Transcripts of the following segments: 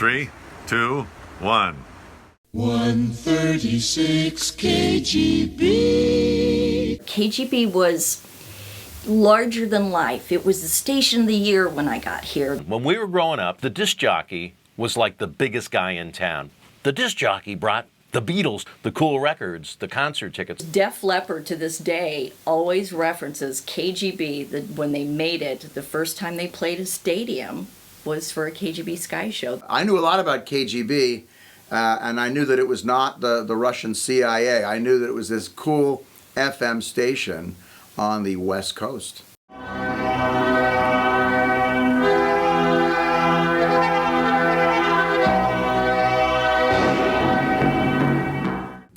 3, 2, 1. 136 KGB. KGB was larger than life. It was the station of the year when I got here. When we were growing up, the disc jockey was like the biggest guy in town. The disc jockey brought the Beatles, the cool records, the concert tickets. Def Leppard to this day always references KGB. When they made it, the first time they played a stadium was for a KGB Skyshow. I knew a lot about KGB, and I knew that it was not the Russian CIA. I knew that it was this cool FM station on the West Coast.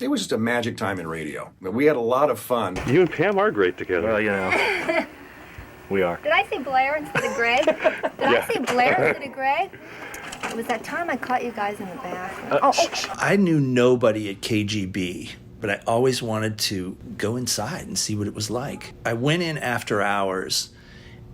It was just a magic time in radio. We had a lot of fun. You and Pam are great together. Well, you know, we are. Did I say Blair instead of Greg? Did I say Blair instead of Greg? It was that time I caught you guys in the bathroom. I knew nobody at KGB, but I always wanted to go inside and see what it was like. I went in after hours,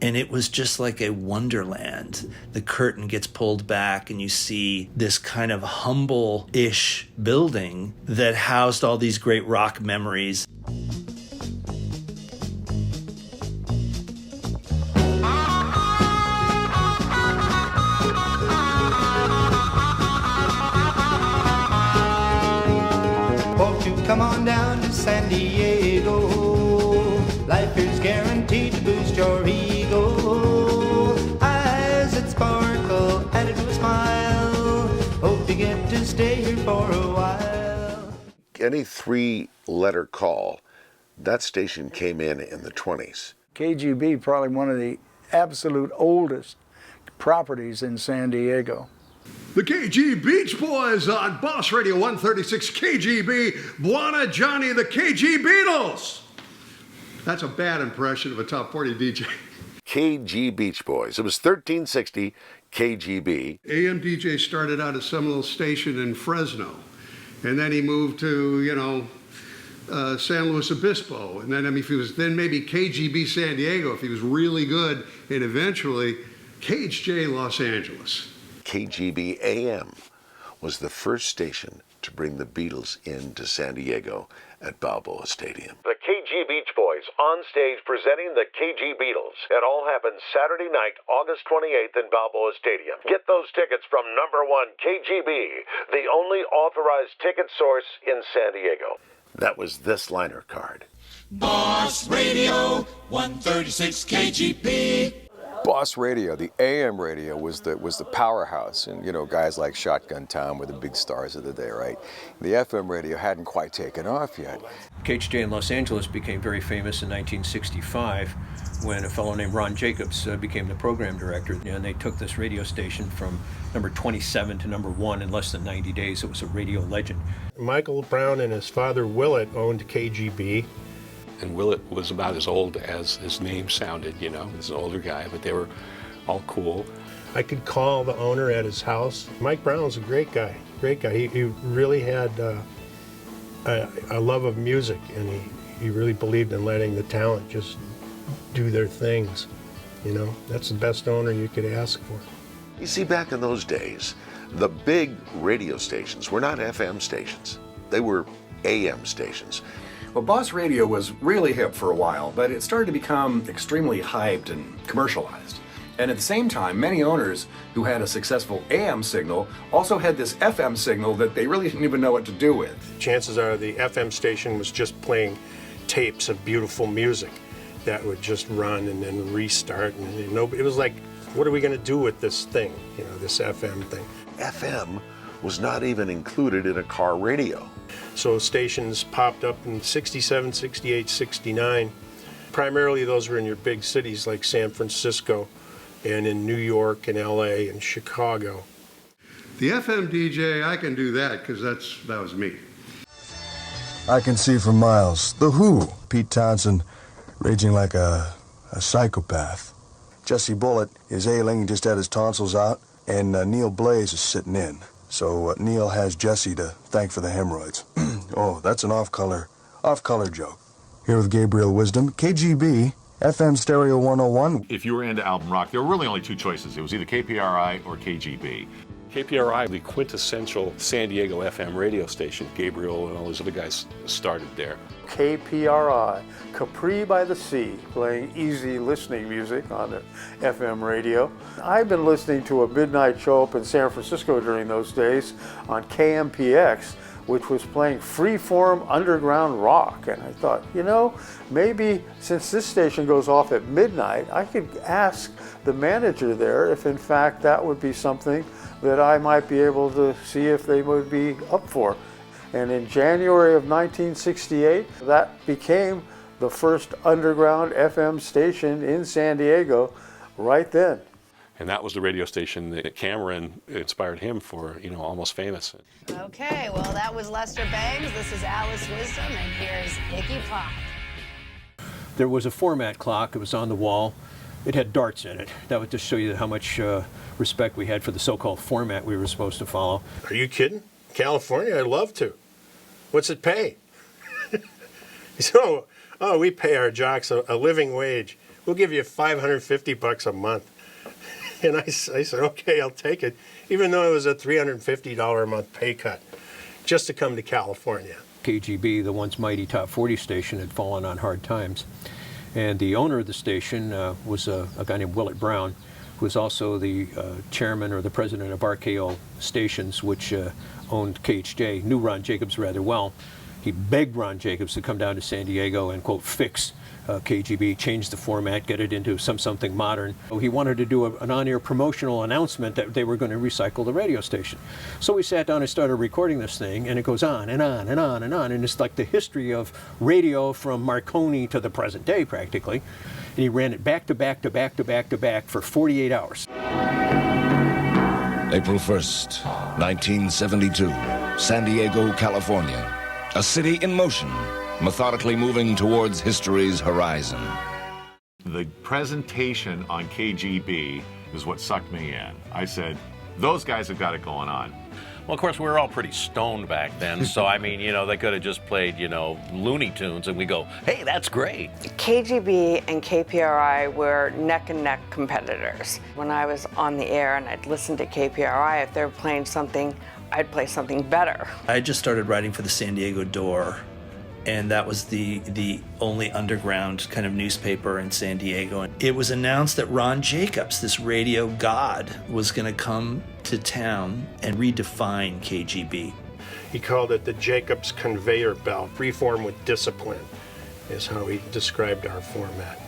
and it was just like a wonderland. The curtain gets pulled back, and you see this kind of humble-ish building that housed all these great rock memories. Won't you come on down to San Diego? Life is guaranteed to boost your ego. Eyes that sparkle and a true smile. Hope you get to stay here for a while. Any three-letter call, that station came in the 20s. KGB, probably one of the absolute oldest properties in San Diego. The KG Beach Boys on Boss Radio 136 KGB. Buona Johnny, the KG Beatles. That's a bad impression of a top 40 DJ. KG Beach Boys. It was 1360 KGB. AM DJ started out at some little station in Fresno. And then he moved to, San Luis Obispo. And then, if he was then maybe KGB San Diego, if he was really good. And eventually, KHJ Los Angeles. KGB AM was the first station to bring the Beatles into San Diego at Balboa Stadium. The KG Beach Boys on stage presenting the KG Beatles. It all happens Saturday night, August 28th in Balboa Stadium. Get those tickets from number 1 KGB, the only authorized ticket source in San Diego. That was this liner card. Boss Radio 136 KGB. Boss Radio, the AM radio was the powerhouse, and guys like Shotgun Tom were the big stars of the day, right? The FM radio hadn't quite taken off yet. KHJ in Los Angeles became very famous in 1965 when a fellow named Ron Jacobs became the program director, and they took this radio station from number 27 to number 1 in less than 90 days. It was a radio legend. Michael Brown and his father Willett owned KGB. And Willett was about as old as his name sounded, He's an older guy, but they were all cool. I could call the owner at his house. Mike Brown was a great guy. He really had a love of music, and he really believed in letting the talent just do their things. That's the best owner you could ask for. You see, back in those days, the big radio stations were not FM stations. They were AM stations. Well, Boss Radio was really hip for a while, but it started to become extremely hyped and commercialized. And at the same time, many owners who had a successful AM signal also had this FM signal that they really didn't even know what to do with. Chances are the FM station was just playing tapes of beautiful music that would just run and then restart. And it was like, what are we going to do with this thing, this FM thing? FM was not even included in a car radio. So stations popped up in 67, 68, 69. Primarily those were in your big cities like San Francisco and in New York and LA and Chicago. The FM DJ, I can do that because that was me. I can see for miles. The Who, Pete Townsend, raging like a psychopath. Jesse Bullitt is ailing, just had his tonsils out, and Neil Blaze is sitting in. So Neil has Jesse to thank for the hemorrhoids. Oh, that's an off-color joke. Here with Gabriel Wisdom, KGB, FM Stereo 101. If you were into album rock, there were really only two choices. It was either KPRI or KGB. KPRI, the quintessential San Diego FM radio station. Gabriel and all those other guys started there. KPRI, Capri by the Sea, playing easy listening music on the FM radio. I've been listening to a midnight show up in San Francisco during those days on KMPX, which was playing freeform underground rock. And I thought, you know, maybe since this station goes off at midnight, I could ask the manager there if in fact that would be something that I might be able to see if they would be up for. And in January of 1968, that became the first underground FM station in San Diego right then. And that was the radio station that Cameron inspired him for, you know, Almost Famous. Okay, well, that was Lester Bangs. This is Alice Wisdom, and here's Iggy Pop. There was a format clock. It was on the wall. It had darts in it. That would just show you how much respect we had for the so-called format we were supposed to follow. Are you kidding? California, I'd love to. What's it pay? So, we pay our jocks a living wage. We'll give you $550 a month. And I said, okay, I'll take it, even though it was a $350 a month pay cut, just to come to California. KGB, the once mighty Top 40 station, had fallen on hard times. And the owner of the station was a guy named Willett Brown, who was also the chairman or the president of RKO Stations, which owned KHJ, knew Ron Jacobs rather well. He begged Ron Jacobs to come down to San Diego and, quote, fix KGB, change the format, get it into something modern. He wanted to do an on-air promotional announcement that they were going to recycle the radio station. So we sat down and started recording this thing, and it goes on and on and on and on, and it's like the history of radio from Marconi to the present day, practically. And he ran it back to back to back to back to back for 48 hours. April 1st, 1972, San Diego, California. A city in motion, methodically moving towards history's horizon. The presentation on KGB is what sucked me in. I said, those guys have got it going on. Well, of course, we were all pretty stoned back then, so I mean, you know, they could have just played, you know, Looney Tunes, and we go, hey, that's great. KGB and KPRI were neck and neck competitors. When I was on the air and I'd listen to KPRI, if they were playing something, I'd play something better. I just started writing for the San Diego Door, and that was the only underground kind of newspaper in San Diego. And it was announced that Ron Jacobs, this radio god, was going to come to town and redefine KGB. He called it the Jacobs conveyor belt. Freeform with discipline is how he described our format.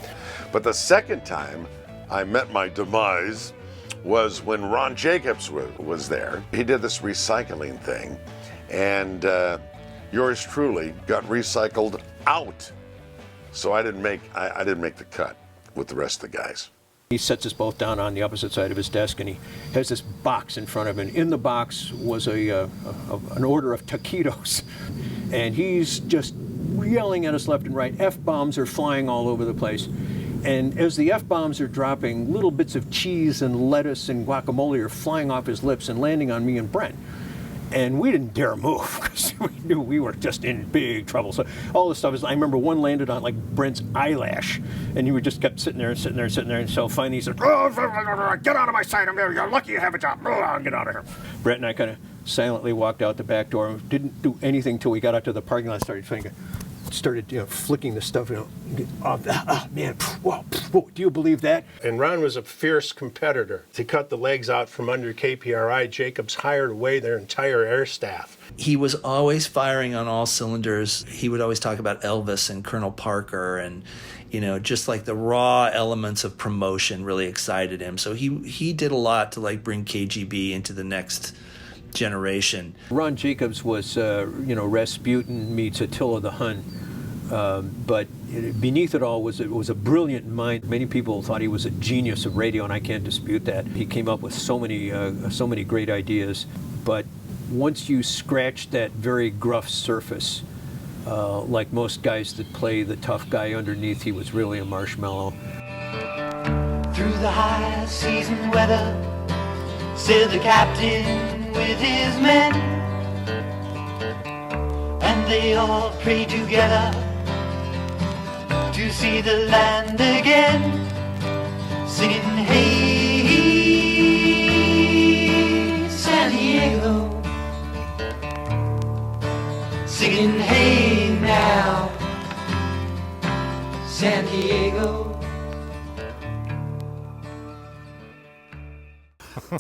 But the second time I met my demise was when Ron Jacobs was there. He did this recycling thing, and yours truly got recycled out. So I didn't make the cut with the rest of the guys. He sets us both down on the opposite side of his desk, and he has this box in front of him. In the box was an order of taquitos, and he's just yelling at us left and right. F-bombs are flying all over the place. And as the F-bombs are dropping, little bits of cheese and lettuce and guacamole are flying off his lips and landing on me and Brent. And we didn't dare move because we knew we were just in big trouble. So all this stuff is, I remember one landed on like Brent's eyelash, and he just kept sitting there and sitting there and sitting there. And so finally he said, oh, get out of my sight, you're lucky you have a job, get out of here. Brent and I kind of silently walked out the back door and didn't do anything till we got out to the parking lot and started flicking the stuff, man, whoa, do you believe that? And Ron was a fierce competitor. To cut the legs out from under KPRI, Jacobs hired away their entire air staff. He was always firing on all cylinders. He would always talk about Elvis and Colonel Parker, and just like the raw elements of promotion really excited him. So he did a lot to like bring KGB into the next generation. Ron Jacobs was, Rasputin meets Attila the Hun, but beneath it all was a brilliant mind. Many people thought he was a genius of radio, and I can't dispute that. He came up with so many great ideas, but once you scratch that very gruff surface, like most guys that play the tough guy underneath, he was really a marshmallow. Through the high season weather, said the captain with his men, and they all prayed together to see the land again, singing, hey, San singing, hey now, San Diego.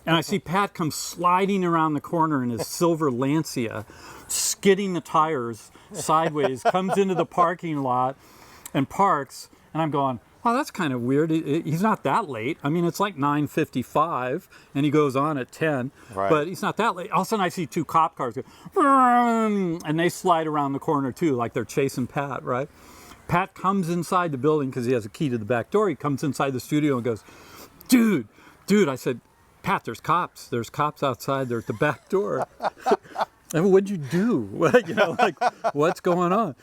And I see Pat come sliding around the corner in his silver Lancia, skidding the tires sideways, comes into the parking lot and parks. And I'm going, well, that's kind of weird. He's not that late. I mean, it's like 9:55, and he goes on at 10. Right. But he's not that late. All of a sudden, I see two cop cars go, and they slide around the corner, too, like they're chasing Pat, right? Pat comes inside the building because he has a key to the back door. He comes inside the studio and goes, dude. I said, Pat, there's cops. There's cops outside. They're at the back door. And what'd you do? You know, like, what's going on?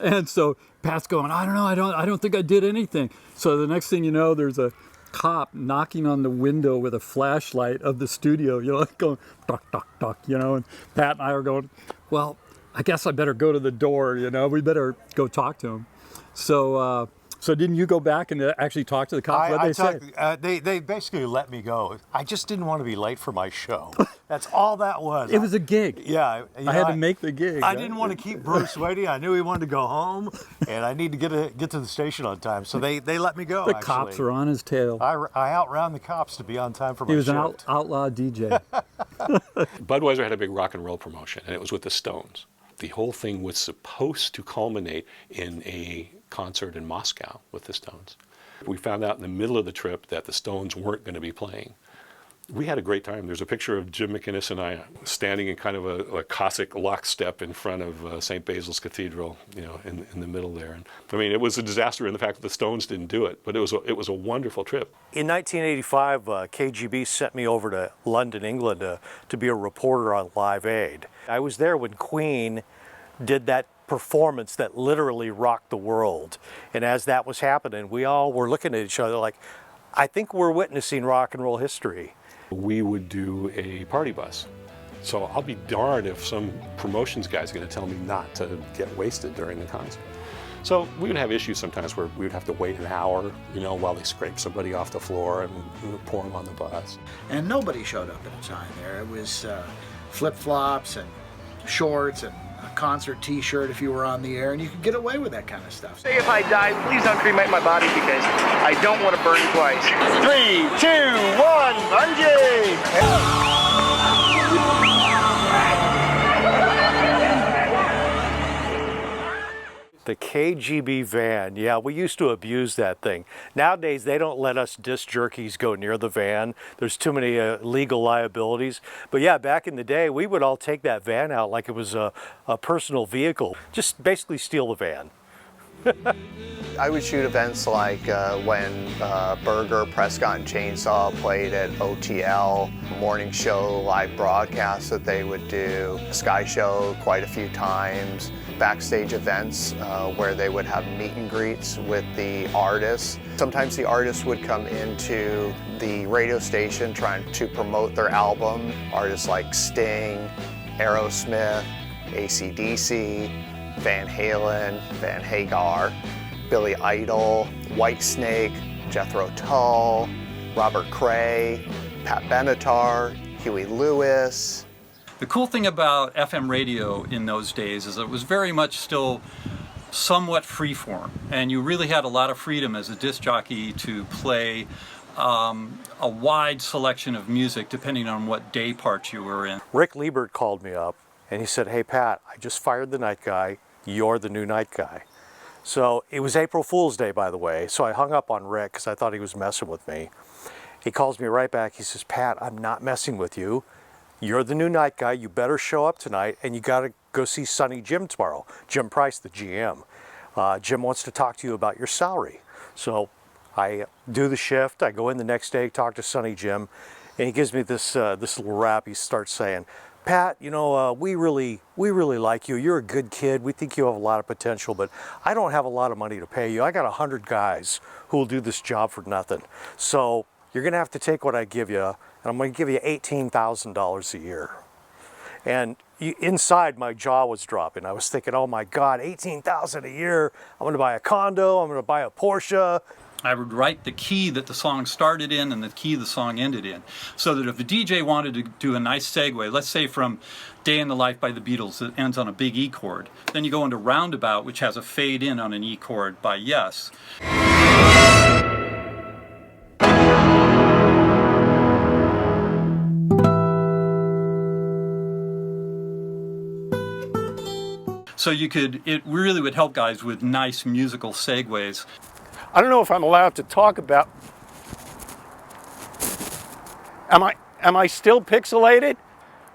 And so Pat's going, I don't know. I don't think I did anything. So the next thing you know, there's a cop knocking on the window with a flashlight of the studio, you know, like going, duck, duck, duck, you know. And Pat and I are going, well, I guess I better go to the door, you know. We better go talk to him. So didn't you go back and actually talk to the cops? What did they say? They basically let me go. I just didn't want to be late for my show. That's all that was. It was a gig. Yeah. I had to make the gig. I didn't want to keep Bruce waiting. I knew he wanted to go home, and I need to get to the station on time. So they let me go, The cops were on his tail. I outran the cops to be on time for my He was show. an outlaw DJ. Budweiser had a big rock and roll promotion, and it was with the Stones. The whole thing was supposed to culminate in a concert in Moscow with the Stones. We found out in the middle of the trip that the Stones weren't going to be playing. We had a great time. There's a picture of Jim McInnes and I standing in kind of a Cossack lockstep in front of St. Basil's Cathedral, you know, in the middle there. And I mean, it was a disaster in the fact that the Stones didn't do it, but it was a wonderful trip. In 1985, KGB sent me over to London, England to be a reporter on Live Aid. I was there when Queen did that performance that literally rocked the world. And as that was happening, we all were looking at each other like, I think we're witnessing rock and roll history. We would do a party bus. So I'll be darned if some promotions guy's going to tell me not to get wasted during the concert. So we would have issues sometimes where we would have to wait an hour, you know, while they scrape somebody off the floor and we would pour them on the bus. And nobody showed up at a time there. It was flip-flops and shorts and a concert t-shirt if you were on the air, and you could get away with that kind of stuff. Say if I die, please don't cremate my body because I don't want to burn twice. 3, 2, 1, bungee! The KGB van, yeah, we used to abuse that thing. Nowadays, they don't let us disc jockeys go near the van. There's too many legal liabilities. But yeah, back in the day, we would all take that van out like it was a personal vehicle. Just basically steal the van. I would shoot events like when Berger, Prescott, and Chainsaw played at OTL, morning show live broadcasts that they would do, Skyshow quite a few times, backstage events where they would have meet and greets with the artists. Sometimes the artists would come into the radio station trying to promote their album. Artists like Sting, Aerosmith, AC/DC, Van Halen, Van Hagar, Billy Idol, Whitesnake, Jethro Tull, Robert Cray, Pat Benatar, Huey Lewis. The cool thing about FM radio in those days is it was very much still somewhat freeform, and you really had a lot of freedom as a disc jockey to play a wide selection of music depending on what day part you were in. Rick Liebert called me up and he said, hey Pat, I just fired the night guy. You're the new night guy. So it was April Fool's Day, by the way. So I hung up on Rick because I thought he was messing with me. He calls me right back. He says, Pat, I'm not messing with you. You're the new night guy. You better show up tonight, and you got to go see Sonny Jim tomorrow. Jim Price, the GM. Jim wants to talk to you about your salary. So I do the shift. I go in the next day, talk to Sonny Jim, and he gives me this little rap. He starts saying, Pat, you know, we really like you. You're a good kid. We think you have a lot of potential, but I don't have a lot of money to pay you. I got 100 guys who will do this job for nothing. So you're going to have to take what I give you, and I'm going to give you $18,000 a year. And inside, my jaw was dropping. I was thinking, oh my God, $18,000 a year. I'm going to buy a condo. I'm going to buy a Porsche. I would write the key that the song started in and the key the song ended in. So that if the DJ wanted to do a nice segue, let's say from Day in the Life by the Beatles that ends on a big E chord, then you go into Roundabout, which has a fade in on an E chord by Yes. So it really would help guys with nice musical segues. I don't know if I'm allowed to talk about. Am I still pixelated?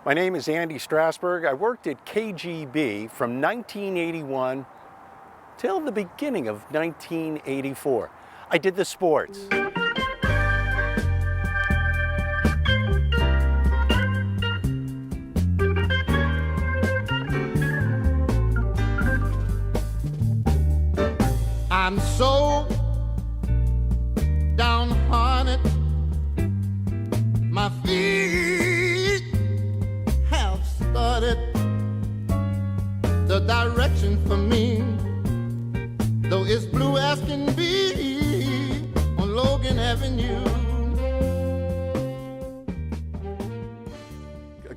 My name is Andy Strasberg. I worked at KGB from 1981 till the beginning of 1984. I did the sports. I'm so downhearted, my feet have started the direction for me, though it's blue as can be on Logan Avenue.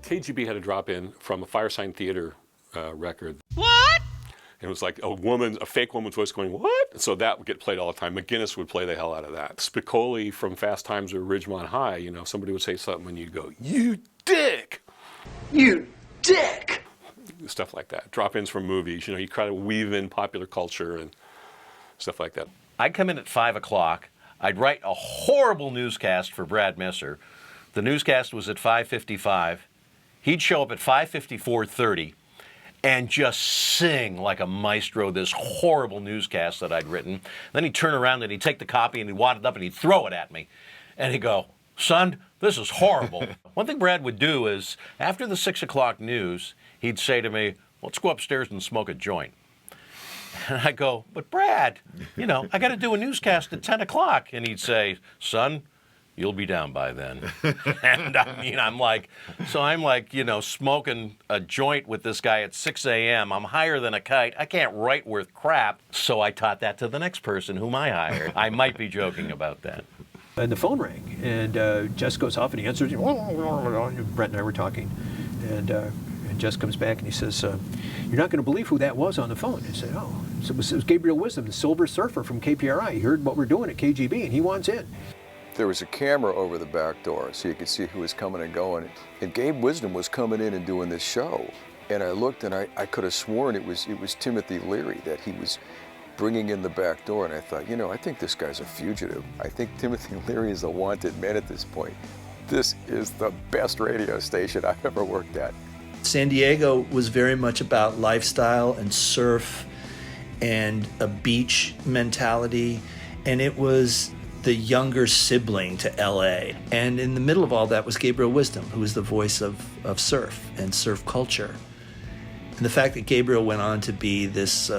KGB had a drop in from a Firesign Theater record. What? It was like a fake woman's voice going, what? So that would get played all the time. McInnes would play the hell out of that. Spicoli from Fast Times at Ridgemont High, you know, somebody would say something and you'd go, you dick! You dick! Stuff like that. Drop-ins from movies, you know, you try to weave in popular culture and stuff like that. I'd come in at 5 o'clock. I'd write a horrible newscast for Brad Misser. The newscast was at 5:55. He'd show up at 5:54:30. And just sing like a maestro this horrible newscast that I'd written. Then he'd turn around and he'd take the copy and he'd wad it up and he'd throw it at me. And he'd go, son, this is horrible. One thing Brad would do is, after the 6 o'clock news, he'd say to me, let's go upstairs and smoke a joint. And I go, but Brad, you know, I got to do a newscast at 10 o'clock. And he'd say, son, you'll be down by then. And I mean, I'm like, you know, smoking a joint with this guy at 6 a.m. I'm higher than a kite. I can't write worth crap. So I taught that to the next person whom I hired. I might be joking about that. And the phone rang, and Jess goes off and he answers. Brett and I were talking, and Jess comes back and he says, you're not going to believe who that was on the phone. I said, oh, so it was Gabriel Wisdom, the Silver Surfer from KPRI. He heard what we're doing at KGB and he wants in. There was a camera over the back door so you could see who was coming and going. And Gabe Wisdom was coming in and doing this show. And I looked and I could have sworn it was Timothy Leary that he was bringing in the back door. And I thought, you know, I think this guy's a fugitive. I think Timothy Leary is a wanted man at this point. This is the best radio station I've ever worked at. San Diego was very much about lifestyle and surf and a beach mentality. And it was the younger sibling to LA. And in the middle of all that was Gabriel Wisdom, who was the voice of surf and surf culture. And the fact that Gabriel went on to be this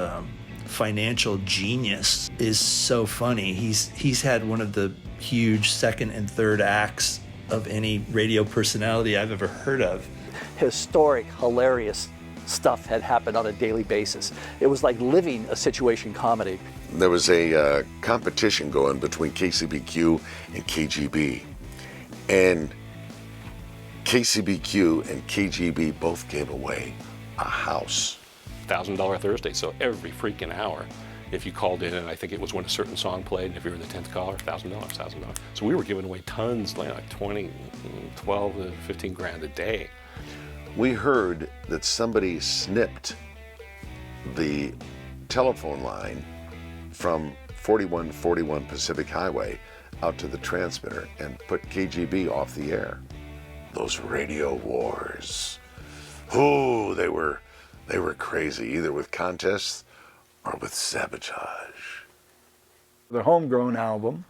financial genius is so funny. He's had one of the huge second and third acts of any radio personality I've ever heard of. Historic, hilarious stuff had happened on a daily basis. It was like living a situation comedy. There was a competition going between KCBQ and KGB. And KCBQ and KGB both gave away a house. $1,000 Thursday, so every freaking hour. If you called in, and I think it was when a certain song played, and if you were the 10th caller, $1,000. So we were giving away tons, like 20, 12 to 15 grand a day. We heard that somebody snipped the telephone line from 4141 Pacific Highway out to the transmitter and put KGB off the air. Those radio wars. Oh, they were crazy, either with contests or with sabotage. The Homegrown Album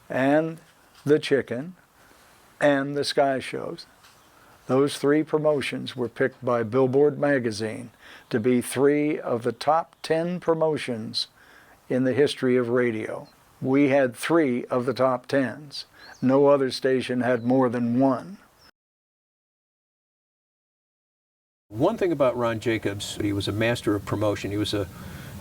and the Chicken and the Skyshows. Those three promotions were picked by Billboard magazine to be 3 of the top 10 promotions in the history of radio. We had 3 of the top 10s. No other station had more than 1. One thing about Ron Jacobs, he was a master of promotion. He was a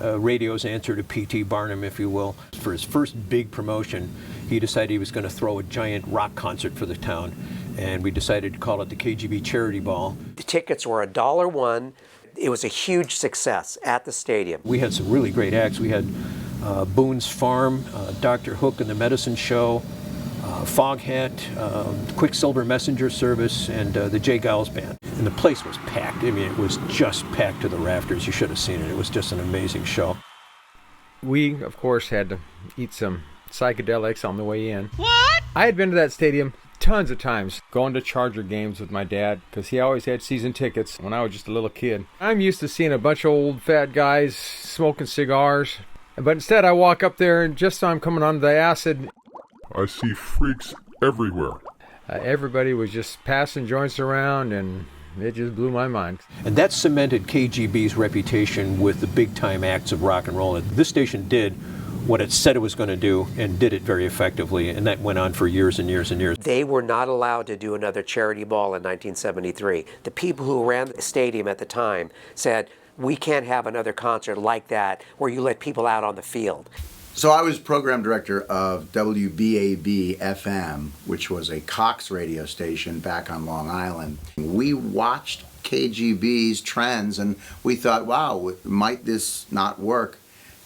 radio's answer to P.T. Barnum, if you will. For his first big promotion, he decided he was going to throw a giant rock concert for the town, and we decided to call it the KGB Charity Ball. The tickets were $1. It was a huge success at the stadium. We had some really great acts. We had Boone's Farm, Dr. Hook and the Medicine Show, Foghat, Quicksilver Messenger Service, and the Jay Giles Band. And the place was packed. I mean, it was just packed to the rafters. You should have seen it. It was just an amazing show. We, of course, had to eat some psychedelics on the way in. What? I had been to that stadium tons of times, going to Charger games with my dad, because he always had season tickets when I was just a little kid. I'm used to seeing a bunch of old fat guys smoking cigars, but instead I walk up there and just as I'm coming onto the acid, I see freaks everywhere. Everybody was just passing joints around, and it just blew my mind. And that cemented KGB's reputation with the big-time acts of rock and roll. This station did what it said it was going to do and did it very effectively, and that went on for years and years and years. They were not allowed to do another charity ball in 1973. The people who ran the stadium at the time said, we can't have another concert like that where you let people out on the field. So I was program director of WBAB FM, which was a Cox radio station back on Long Island. We watched KGB's trends and we thought, wow, might this not work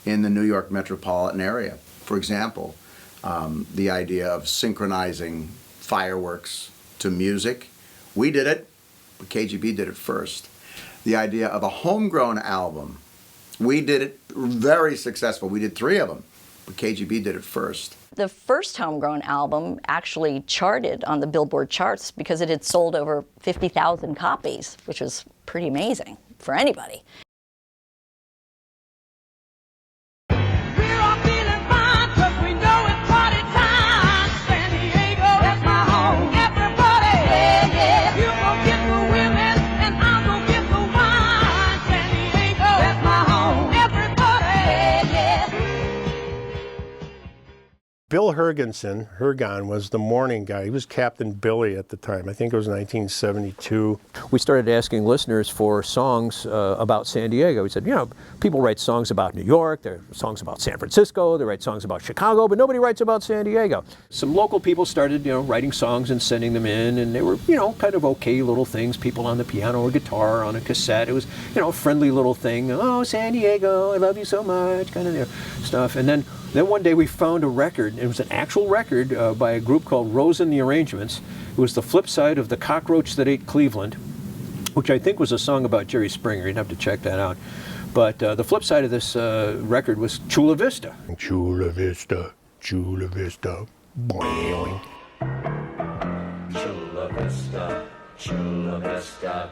in the New York metropolitan area? For example, the idea of synchronizing fireworks to music. We did it, but KGB did it first. The idea of a homegrown album. We did it very successful. We did 3 of them. But KGB did it first. The first Homegrown album actually charted on the Billboard charts because it had sold over 50,000 copies, which was pretty amazing for anybody. Bill Hergonson, was the morning guy. He was Captain Billy at the time. I think it was 1972. We started asking listeners for songs about San Diego. We said, you know, people write songs about New York, there are songs about San Francisco, they write songs about Chicago, but nobody writes about San Diego. Some local people started, writing songs and sending them in, and they were, kind of okay little things, people on the piano or guitar, on a cassette. It was, a friendly little thing. Oh, San Diego, I love you so much, kind of stuff. And then one day we found a record. It was an actual record by a group called Rose and the Arrangements. It was the flip side of The Cockroach That Ate Cleveland, which I think was a song about Jerry Springer. You'd have to check that out. But the flip side of this record was Chula Vista. Chula Vista, Chula Vista, boing. Chula Vista, Chula Vista,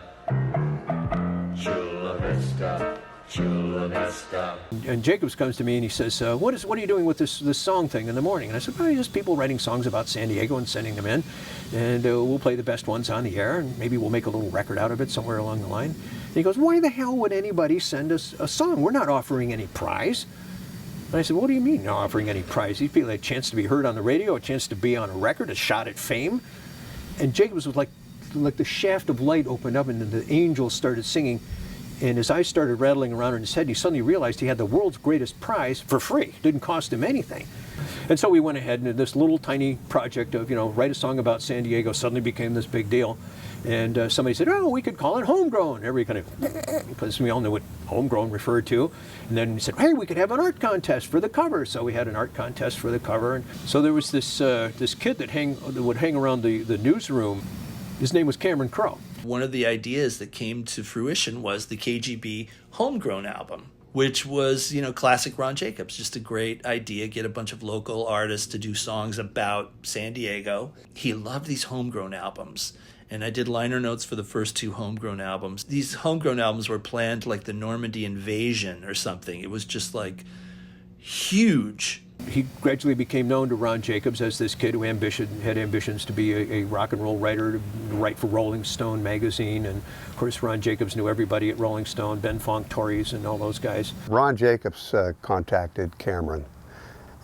Chula Vista. Chula Vista. And Jacobs comes to me and he says, what are you doing with this song thing in the morning? And I said, well, just people writing songs about San Diego and sending them in, and we'll play the best ones on the air, and maybe we'll make a little record out of it somewhere along the line. And he goes, why the hell would anybody send us a song? We're not offering any prize. And I said, what do you mean not offering any prize? These people had a chance to be heard on the radio, a chance to be on a record, a shot at fame. And Jacobs was like the shaft of light opened up and the angels started singing. And his eyes started rattling around in his head, and he suddenly realized he had the world's greatest prize for free. It didn't cost him anything. And so we went ahead, and this little tiny project of, write a song about San Diego suddenly became this big deal. And somebody said, oh, we could call it Homegrown. Everybody kind of, because we all knew what Homegrown referred to. And then he said, hey, we could have an art contest for the cover. So we had an art contest for the cover. And so there was this kid that would hang around the newsroom. His name was Cameron Crowe. One of the ideas that came to fruition was the KGB Homegrown Album, which was, classic Ron Jacobs, just a great idea, get a bunch of local artists to do songs about San Diego. He loved these homegrown albums, and I did liner notes for the first 2 homegrown albums. These homegrown albums were planned like the Normandy invasion or something. It was just like huge. He gradually became known to Ron Jacobs as this kid who had ambitions to be a rock and roll writer, to write for Rolling Stone magazine. And of course, Ron Jacobs knew everybody at Rolling Stone, Ben Fong, Torres, and all those guys. Ron Jacobs contacted Cameron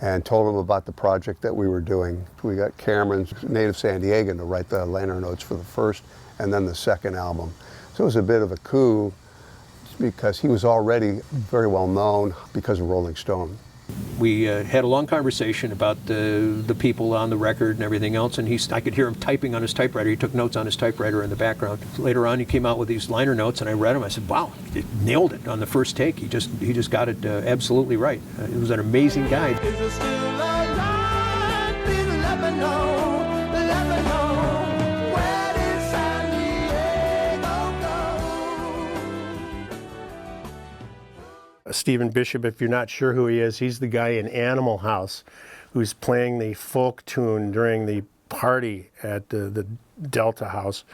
and told him about the project that we were doing. We got Cameron's native San Diegan to write the liner notes for the first and then the second album. So it was a bit of a coup because he was already very well known because of Rolling Stone. We had a long conversation about the people on the record and everything else, and I could hear him typing on his typewriter. He took notes on his typewriter in the background. Later on, he came out with these liner notes, and I read them. I said, wow, he nailed it on the first take. He just got it absolutely right. He was an amazing guy. Stephen Bishop, if you're not sure who he is, he's the guy in Animal House who's playing the folk tune during the party at the Delta House.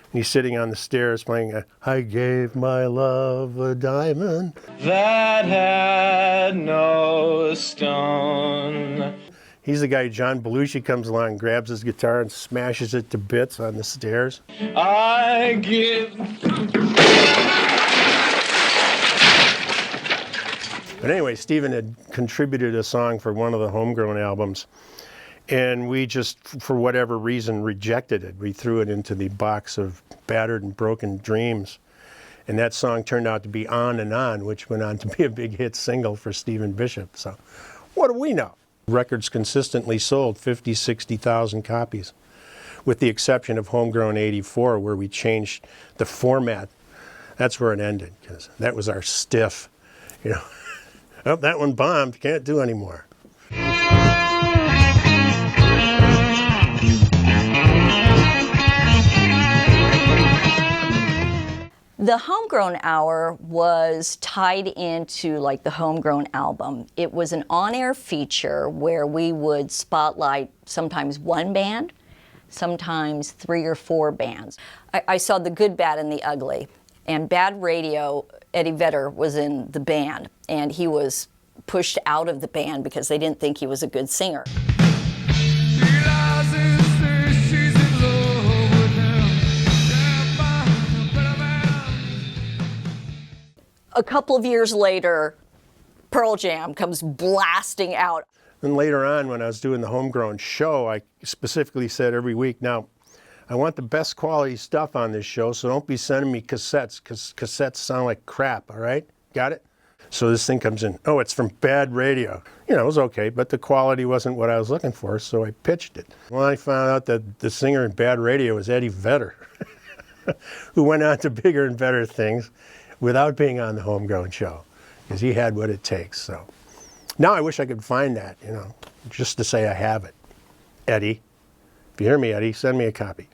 And he's sitting on the stairs playing, I gave my love a diamond that had no stone. He's the guy, John Belushi comes along, grabs his guitar and smashes it to bits on the stairs. I give... But anyway, Stephen had contributed a song for one of the Homegrown albums, and we just, for whatever reason, rejected it. We threw it into the box of battered and broken dreams, and that song turned out to be On and On, which went on to be a big hit single for Stephen Bishop. So what do we know? Records consistently sold 50, 60,000 copies, with the exception of Homegrown 84, where we changed the format. That's where it ended, because that was our stiff, you know. Oh, that one bombed, can't do anymore. The Homegrown Hour was tied into like the Homegrown Album. It was an on-air feature where we would spotlight sometimes one band, sometimes 3 or 4 bands. I saw the good, bad, and the ugly. And Bad Radio, Eddie Vedder was in the band, and he was pushed out of the band because they didn't think he was a good singer. A couple of years later, Pearl Jam comes blasting out. And later on, when I was doing the Homegrown show, I specifically said every week, now, I want the best quality stuff on this show, so don't be sending me cassettes, because cassettes sound like crap, all right? Got it? So this thing comes in, oh, it's from Bad Radio. You know, it was okay, but the quality wasn't what I was looking for, so I pitched it. Well, I found out that the singer in Bad Radio was Eddie Vedder, who went on to bigger and better things without being on the Homegrown show, because he had what it takes. So now I wish I could find that, you know, just to say I have it. Eddie, if you hear me, Eddie, send me a copy.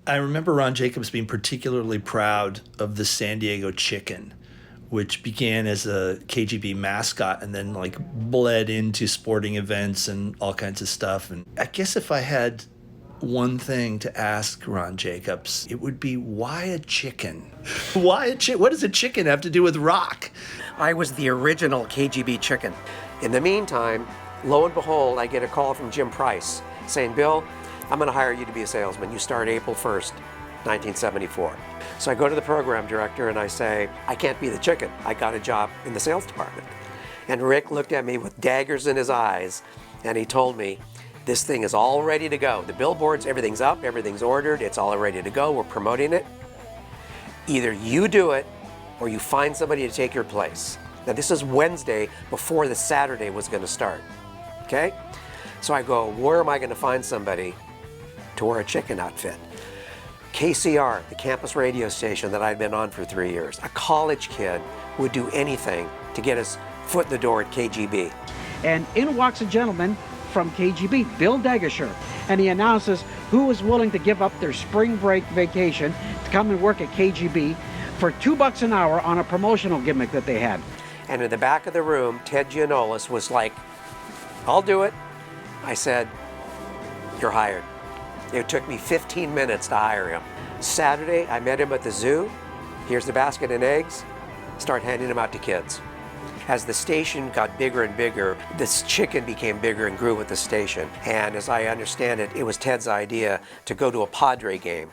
I remember Ron Jacobs being particularly proud of the San Diego Chicken, which began as a KGB mascot and then like bled into sporting events and all kinds of stuff. And I guess if I had one thing to ask Ron Jacobs, it would be, why a chicken? Why a chicken? What does a chicken have to do with rock? I was the original KGB Chicken. In the meantime, lo and behold, I get a call from Jim Price saying, Bill, I'm going to hire you to be a salesman. You start April 1st, 1974. So I go to the program director and I say, I can't be the chicken. I got a job in the sales department. And Rick looked at me with daggers in his eyes and he told me, this thing is all ready to go. The billboards, everything's up, everything's ordered, it's all ready to go. We're promoting it. Either you do it or you find somebody to take your place. Now this is Wednesday before the Saturday was going to start. Okay? So I go, where am I going to find somebody to wear a chicken outfit? KCR, the campus radio station that I'd been on for 3 years. A college kid would do anything to get his foot in the door at KGB. And in walks a gentleman from KGB, Bill Dagasher, and he announces who is willing to give up their spring break vacation to come and work at KGB for $2 an hour on a promotional gimmick that they had. And in the back of the room, Ted Giannoulas was like, I'll do it. I said, you're hired. It took me 15 minutes to hire him. Saturday, I met him at the zoo. Here's the basket and eggs. Start handing them out to kids. As the station got bigger and bigger, this chicken became bigger and grew with the station. And as I understand it, it was Ted's idea to go to a Padre game.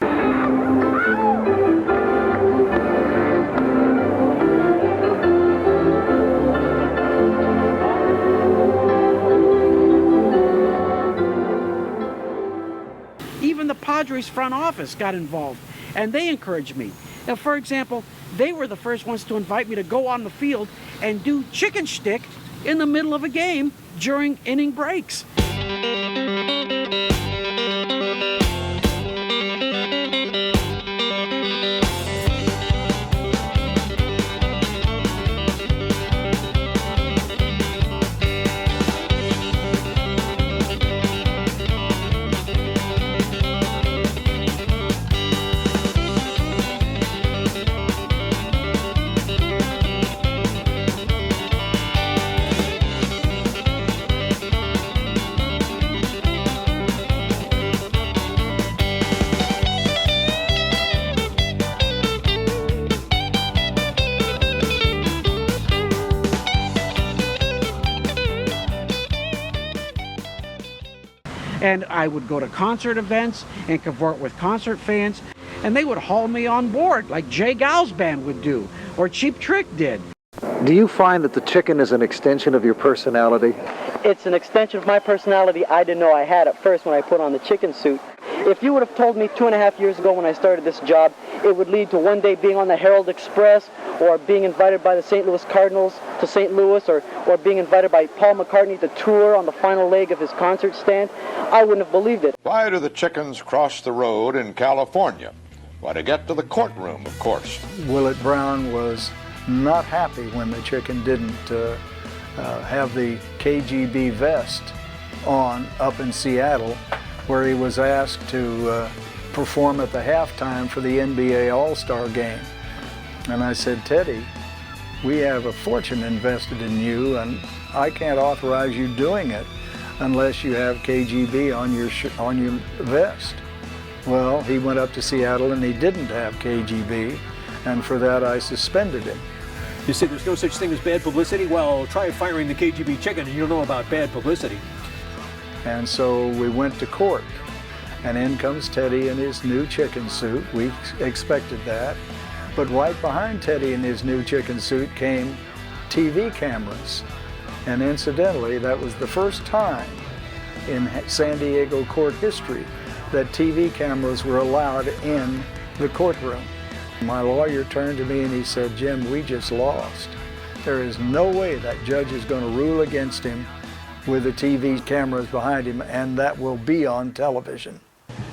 Even the Padres front office got involved, and they encouraged me. Now, for example, they were the first ones to invite me to go on the field and do chicken shtick in the middle of a game during inning breaks. And I would go to concert events and cavort with concert fans, and they would haul me on board like Jay Gal's band would do, or Cheap Trick did. Do you find that the chicken is an extension of your personality? It's an extension of my personality I didn't know I had at first when I put on the chicken suit. If you would have told me 2.5 years ago when I started this job, it would lead to one day being on the Herald Express, or being invited by the St. Louis Cardinals to St. Louis, or being invited by Paul McCartney to tour on the final leg of his concert stand, I wouldn't have believed it. Why do the chickens cross the road in California? Why, to get to the courtroom, of course. Willett Brown was not happy when the chicken didn't have the KGB vest on up in Seattle, where he was asked to perform at the halftime for the NBA All-Star game. And I said, Teddy, we have a fortune invested in you, and I can't authorize you doing it unless you have KGB on your vest. Well, he went up to Seattle and he didn't have KGB, and for that I suspended him. You say there's no such thing as bad publicity? Well, try firing the KGB chicken and you'll know about bad publicity. And so we went to court, and in comes Teddy in his new chicken suit. We expected that. But right behind Teddy in his new chicken suit came TV cameras. And incidentally, that was the first time in San Diego court history that TV cameras were allowed in the courtroom. My lawyer turned to me and he said, Jim, we just lost. There is no way that judge is going to rule against him with the TV cameras behind him, and that will be on television.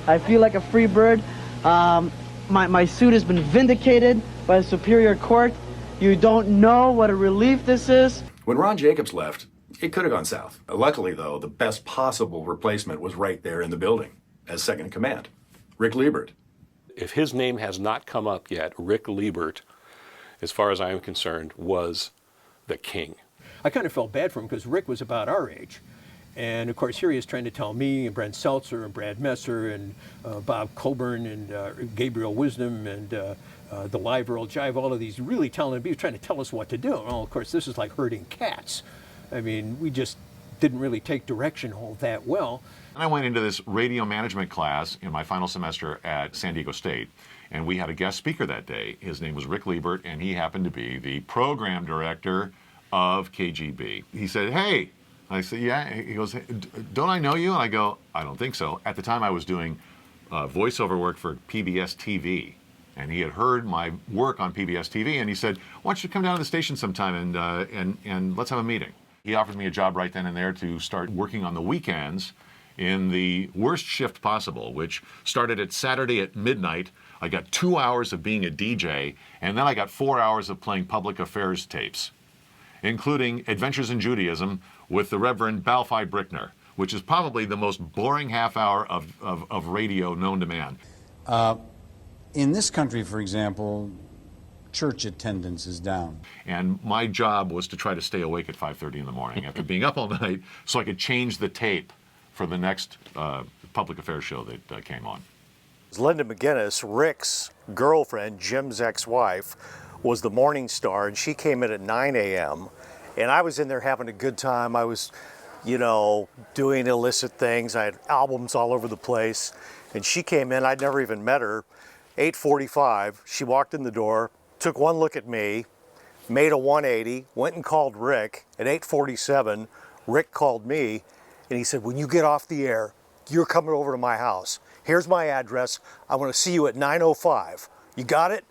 I feel like a free bird. My suit has been vindicated by the Superior Court. You don't know what a relief this is. When Ron Jacobs left, it could have gone south. Luckily, though, the best possible replacement was right there in the building as second in command, Rick Liebert. If his name has not come up yet, Rick Liebert, as far as I am concerned, was the king. I kind of felt bad for him because Rick was about our age. And of course, here he is trying to tell me and Brent Seltzer and Brad Messer and Bob Coburn and Gabriel Wisdom and the Live Earl Jive, all of these really talented people trying to tell us what to do. Well, of course, this is like herding cats. I mean, we just didn't really take direction all that well. I went into this radio management class in my final semester at San Diego State, and we had a guest speaker that day. His name was Rick Liebert, and he happened to be the program director of KGB. He said, hey, I said, yeah. He goes, don't I know you? And I go, I don't think so. At the time, I was doing voiceover work for PBS TV, and he had heard my work on PBS TV, and he said, why don't you come down to the station sometime and let's have a meeting. He offered me a job right then and there to start working on the weekends in the worst shift possible, which started at Saturday at midnight. I got 2 hours of being a DJ, and then I got 4 hours of playing public affairs tapes, including Adventures in Judaism with the Reverend Balfi Brickner, which is probably the most boring half hour of radio known to man. In this country, for example, church attendance is down. And my job was to try to stay awake at 5:30 in the morning after being up all night so I could change the tape for the next public affairs show that came on. Linda McInnes, Rick's girlfriend, Jim's ex-wife, was the morning star, and she came in at 9 a.m. And I was in there having a good time. I was, doing illicit things. I had albums all over the place. And she came in, I'd never even met her. 8:45, she walked in the door, took one look at me, made a 180, went and called Rick. At 8:47, Rick called me, and he said, when you get off the air, you're coming over to my house. Here's my address. I want to see you at 9:05. You got it?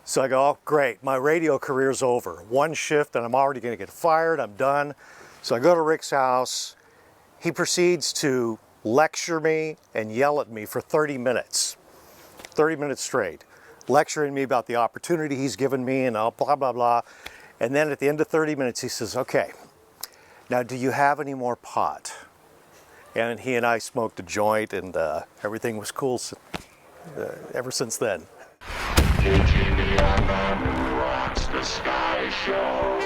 So I go, oh, great, my radio career's over. One shift and I'm already going to get fired. I'm done. So I go to Rick's house. He proceeds to lecture me and yell at me for 30 minutes. 30 minutes straight, lecturing me about the opportunity he's given me and all blah, blah, blah. And then at the end of 30 minutes, he says, okay, now do you have any more pot? And he and I smoked a joint, and everything was cool ever since then. Rocks the Skyshow.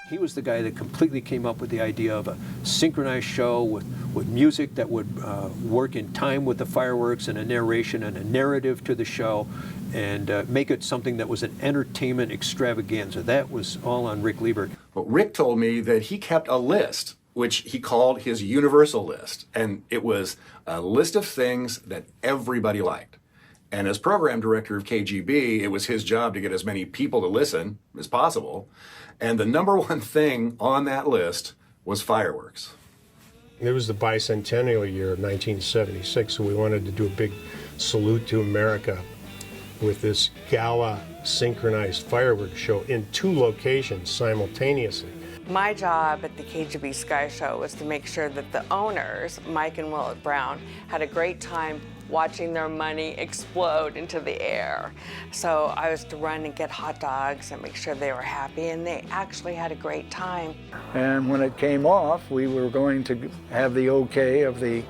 He was the guy that completely came up with the idea of a synchronized show with music that would work in time with the fireworks and a narration and a narrative to the show, and make it something that was an entertainment extravaganza. That was all on Rick Liebert. Well, Rick told me that he kept a list, which he called his universal list, and it was a list of things that everybody liked. And as program director of KGB, it was his job to get as many people to listen as possible. And the number one thing on that list was fireworks. It was the bicentennial year of 1976, so we wanted to do a big salute to America with this gala synchronized fireworks show in 2 locations simultaneously. My job at the KGB Skyshow was to make sure that the owners, Mike and Willett Brown, had a great time watching their money explode into the air. So I was to run and get hot dogs and make sure they were happy, and they actually had a great time. And when it came off, we were going to have the okay of the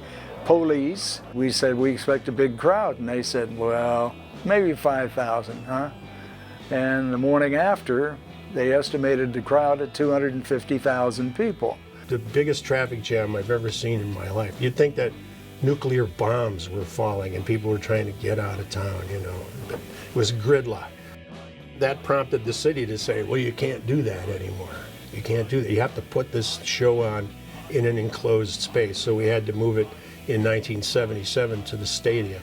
police. We said, we expect a big crowd, and they said, well, maybe 5,000, huh? And the morning after, they estimated the crowd at 250,000 people. The biggest traffic jam I've ever seen in my life. You'd think that nuclear bombs were falling and people were trying to get out of town, you know. But it was gridlock. That prompted the city to say, well, you can't do that anymore. You can't do that. You have to put this show on in an enclosed space. So we had to move it in 1977 to the stadium.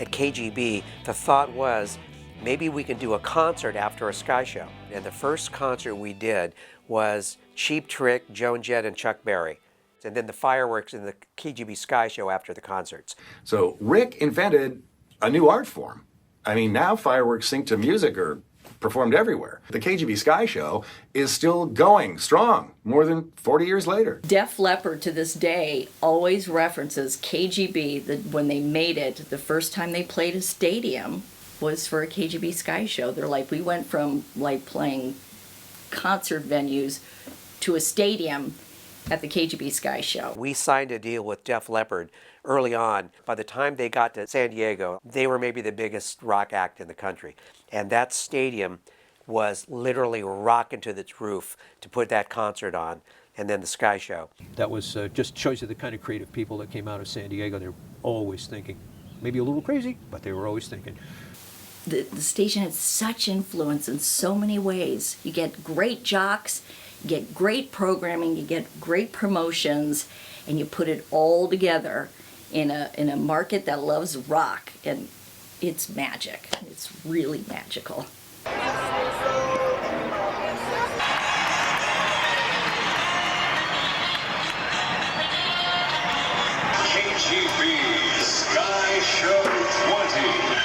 At KGB, the thought was, maybe we can do a concert after a Sky Show. And the first concert we did was Cheap Trick, Joan Jett, and Chuck Berry. And then the fireworks in the KGB Sky Show after the concerts. So Rick invented a new art form. I mean, now fireworks synced to music are performed everywhere. The KGB Sky Show is still going strong more than 40 years later. Def Leppard to this day always references KGB, when they made it, the first time they played a stadium was for a KGB Sky Show. They're like, we went from like playing concert venues to a stadium at the KGB Sky Show. We signed a deal with Def Leppard early on. By the time they got to San Diego, they were maybe the biggest rock act in the country. And that stadium was literally rocking to its roof to put that concert on, and then the Sky Show. That was just shows you the kind of creative people that came out of San Diego. They were always thinking, maybe a little crazy, but they were always thinking. The station had such influence in so many ways. You get great jocks, you get great programming, you get great promotions, and you put it all together in a market that loves rock, and it's magic. It's really magical. KGB Sky Show 20.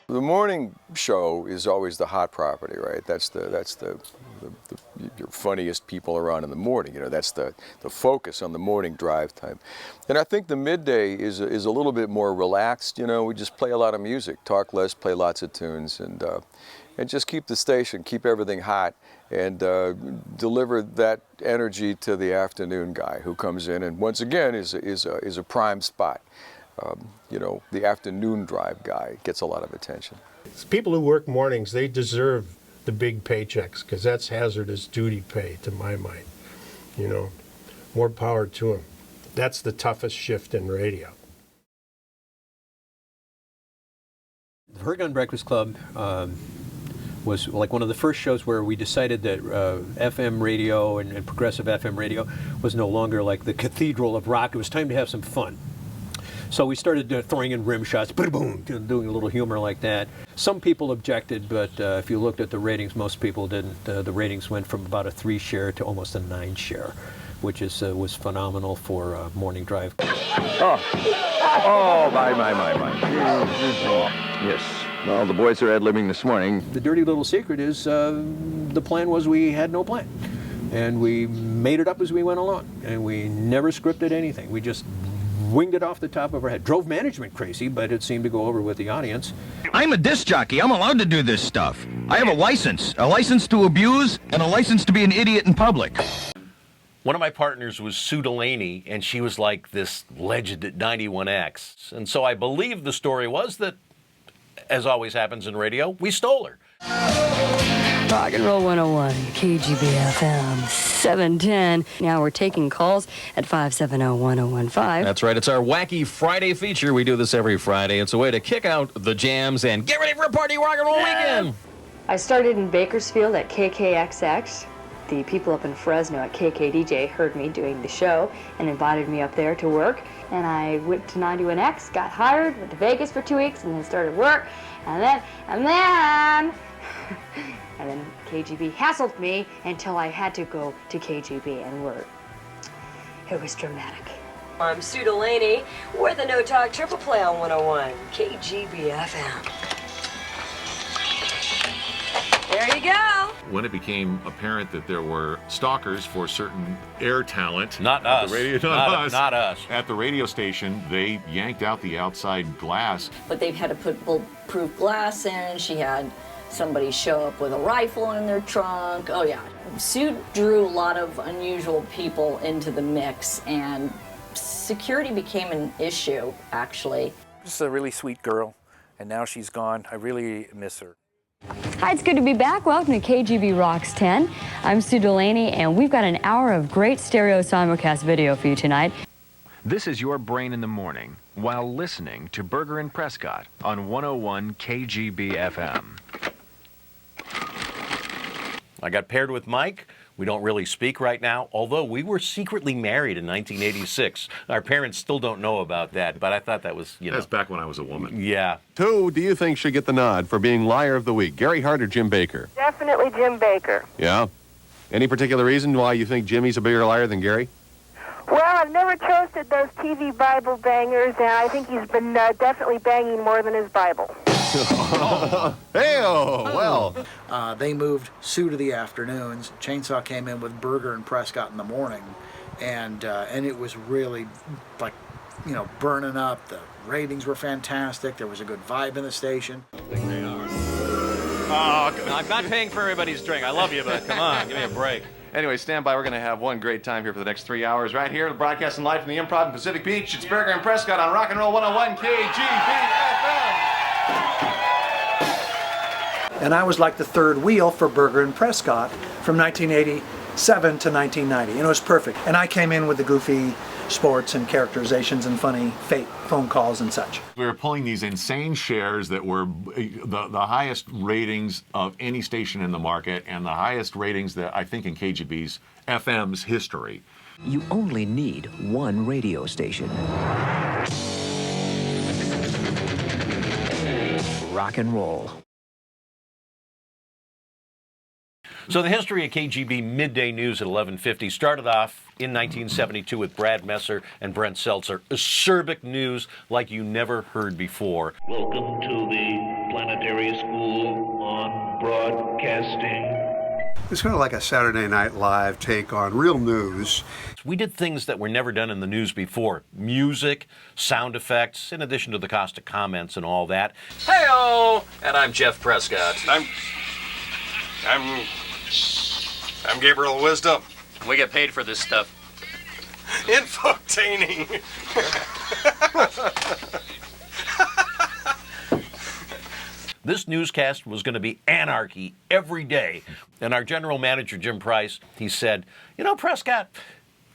The morning show is always the hot property, right? That's your funniest people around in the morning. You know, that's the focus on the morning drive time. And I think the midday is a little bit more relaxed. You know, we just play a lot of music, talk less, play lots of tunes, and just keep the station, keep everything hot, and deliver that energy to the afternoon guy who comes in and once again is a prime spot. You know, the afternoon drive guy gets a lot of attention. People who work mornings, they deserve the big paychecks because that's hazardous duty pay to my mind. You know, more power to them. That's the toughest shift in radio. The Hergonson Breakfast Club was like one of the first shows where we decided that FM radio and progressive FM radio was no longer like the cathedral of rock. It was time to have some fun. So we started throwing in rim shots, boom, doing a little humor like that. Some people objected, but if you looked at the ratings, most people didn't. The ratings went from about a 3 share to almost a 9 share, which is was phenomenal for morning drive. Oh, my. Yes. Well, the boys are ad-libbing this morning. The dirty little secret is the plan was we had no plan. And we made it up as we went along. And we never scripted anything. We just winged it off the top of our head. Drove management crazy, but it seemed to go over with the audience. I'm a disc jockey. I'm allowed to do this stuff. I have a license to abuse and a license to be an idiot in public. One of my partners was Sue Delany, and she was like this legend at 91X. And so I believe the story was that, as always happens in radio, we stole her. Rock and Roll 101, KGB FM 710. Now we're taking calls at 570-1015. That's right. It's our Wacky Friday feature. We do this every Friday. It's a way to kick out the jams and get ready for a party rock and roll weekend. I started in Bakersfield at KKXX. The people up in Fresno at KKDJ heard me doing the show and invited me up there to work. And I went to 91X, got hired, went to Vegas for 2 weeks, and then started work. And then KGB hassled me until I had to go to KGB and work. It was dramatic. I'm Sue Delany. We're the No Talk Triple Play on 101, KGB FM. There you go. When it became apparent that there were stalkers for certain air talent, not us, not us, at the radio station, they yanked out the outside glass. But they've had to put bulletproof glass in. She had somebody show up with a rifle in their trunk. Oh yeah. Sue drew a lot of unusual people into the mix, and security became an issue, actually. Just a really sweet girl, and now she's gone. I really miss her. Hi, it's good to be back. Welcome to KGB Rocks 10. I'm Sue Delany, and we've got an hour of great stereo simulcast video for you tonight. This is your brain in the morning while listening to Berger and Prescott on 101 KGB FM. I got paired with Mike. We don't really speak right now, although we were secretly married in 1986. Our parents still don't know about that, but I thought that was, That's back when I was a woman. Yeah. Who do you think should get the nod for being Liar of the Week, Gary Hart or Jim Baker? Definitely Jim Baker. Yeah? Any particular reason why you think Jimmy's a bigger liar than Gary? Well, I've never trusted those TV Bible bangers, and I think he's been definitely banging more than his Bible. Hey-oh, well. They moved Sue to the afternoons. Chainsaw came in with Berger and Prescott in the morning, and it was really like, burning up. The ratings were fantastic. There was a good vibe in the station. Oh, I'm not paying for everybody's drink. I love you, but come on, give me a break. Anyway, stand by. We're going to have one great time here for the next 3 hours right here, broadcasting live from the Improv in Pacific Beach. It's Berger and Prescott on Rock and Roll 101 KGB FM. And I was like the third wheel for Berger and Prescott from 1987 to 1990, and it was perfect. And I came in with the goofy sports and characterizations and funny fake phone calls and such. We were pulling these insane shares that were the highest ratings of any station in the market and the highest ratings that I think in KGB's FM's history. You only need one radio station. Rock and roll. So the history of KGB Midday News at 11:50 started off in 1972 with Brad Messer and Brent Seltzer. Acerbic news like you never heard before. Welcome to the Planetary School on Broadcasting. It's kind of like a Saturday Night Live take on real news. We did things that were never done in the news before. Music, sound effects, in addition to the caustic comments and all that. Hey-o! And I'm Jeff Prescott. I'm Gabriel Wisdom. We get paid for this stuff. Infotaining. This newscast was going to be anarchy every day. And our general manager, Jim Price, he said, Prescott,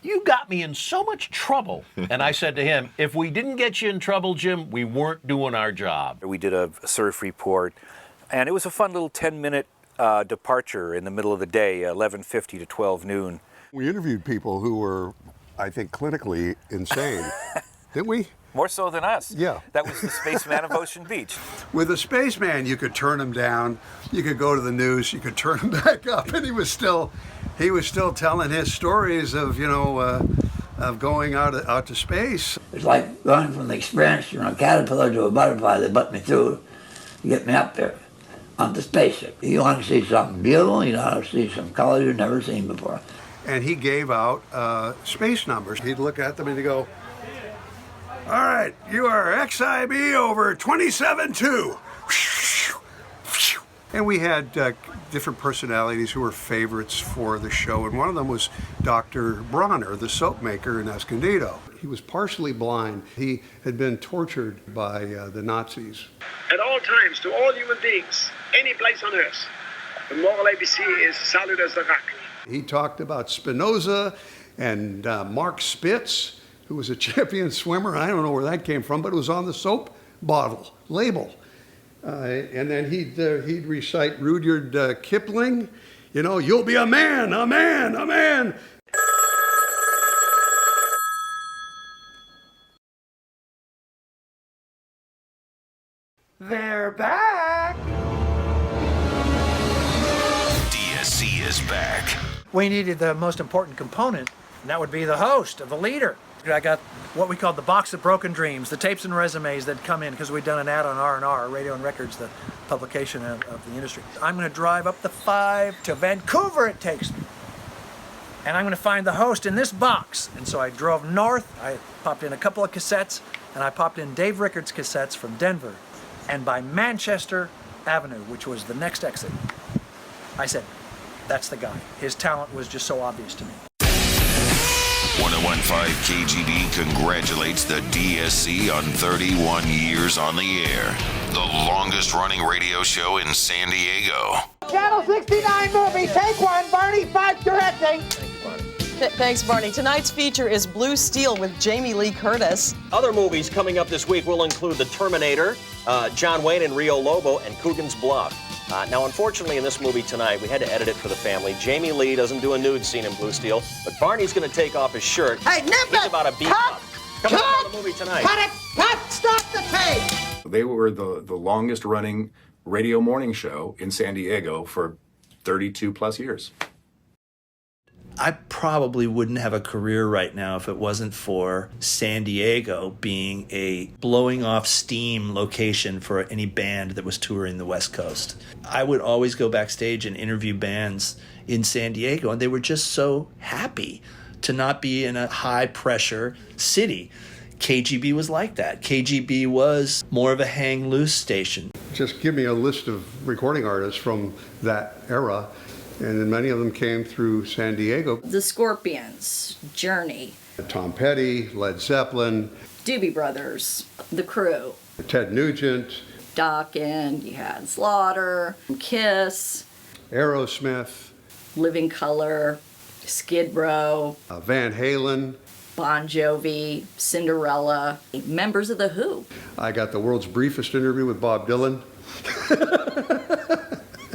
you got me in so much trouble. And I said to him, if we didn't get you in trouble, Jim, we weren't doing our job. We did a surf report, and it was a fun little 10-minute departure in the middle of the day, 11:50 to 12 noon. We interviewed people who were, I think, clinically insane, didn't we? More so than us. Yeah. That was the spaceman of Ocean Beach. With the spaceman, you could turn him down, you could go to the news, you could turn him back up, and he was still telling his stories of, of going out to space. It's like going from the experience from a caterpillar to a butterfly that put me through to get me up there on the spaceship. You want to see something beautiful, you want to see some color you've never seen before. And he gave out space numbers. He'd look at them and he'd go, "All right, you are XIB over 27-2. And we had different personalities who were favorites for the show, and one of them was Dr. Bronner, the soap maker in Escondido. He was partially blind. He had been tortured by the Nazis. At all times, to all human beings, any place on earth, the moral ABC is salute as the rock. He talked about Spinoza and Mark Spitz, who was a champion swimmer. I don't know where that came from, but it was on the soap bottle label. And then he'd recite Rudyard Kipling, you'll be a man, a man, a man. They're back. DSC is back. We needed the most important component, and that would be the host, the leader. I got what we called the box of broken dreams, the tapes and resumes that come in because we'd done an ad on R&R, Radio and Records, the publication of the industry. I'm going to drive up the 5 to Vancouver, it takes me. And I'm going to find the host in this box. And so I drove north, I popped in a couple of cassettes, and I popped in Dave Rickard's cassettes from Denver. And by Manchester Avenue, which was the next exit, I said, that's the guy. His talent was just so obvious to me. 1015 KGB congratulates the DSC on 31 years on the air. The longest running radio show in San Diego. Channel 69 movie, take one, Barney, 5 directing. Thanks, Barney. Tonight's feature is Blue Steel with Jamie Lee Curtis. Other movies coming up this week will include The Terminator, John Wayne and Rio Lobo, and Coogan's Bluff. Now, unfortunately, in this movie tonight, we had to edit it for the family. Jamie Lee doesn't do a nude scene in Blue Steel, but Barney's going to take off his shirt. Hey, nip it! He's about a beat up. Coming up on the movie tonight. Cut it! Cut! Stop the tape! They were the longest running radio morning show in San Diego for 32 plus years. I probably wouldn't have a career right now if it wasn't for San Diego being a blowing off steam location for any band that was touring the West Coast. I would always go backstage and interview bands in San Diego, and they were just so happy to not be in a high pressure city. KGB was like that. KGB was more of a hang loose station. Just give me a list of recording artists from that era. And then many of them came through San Diego. The Scorpions, Journey, Tom Petty, Led Zeppelin, Doobie Brothers, The Crowe, Ted Nugent, Dokken, you had Slaughter, Kiss, Aerosmith, Living Colour, Skid Row, Van Halen, Bon Jovi, Cinderella, members of The Who. I got the world's briefest interview with Bob Dylan.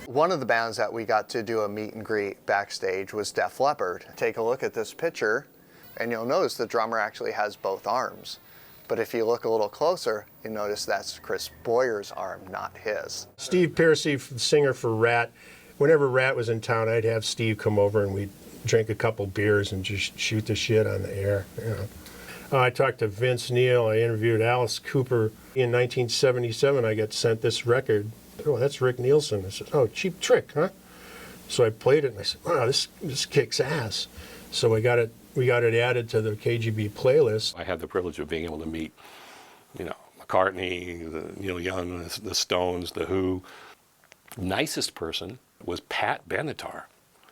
One of the bands that we got to do a meet and greet backstage was Def Leppard. Take a look at this picture, and you'll notice the drummer actually has both arms. But if you look a little closer, you notice that's Chris Boyer's arm, not his. Steve Piercy, the singer for Rat. Whenever Rat was in town, I'd have Steve come over and we'd drink a couple beers and just shoot the shit on the air. I talked to Vince Neil. I interviewed Alice Cooper. In 1977, I got sent this record. Oh, that's Rick Nielsen. I said, oh, Cheap Trick, huh? So I played it and I said, wow, this kicks ass. So we got it added to the KGB playlist. I had the privilege of being able to meet, McCartney, Neil Young, the Stones, the Who. Nicest person was Pat Benatar.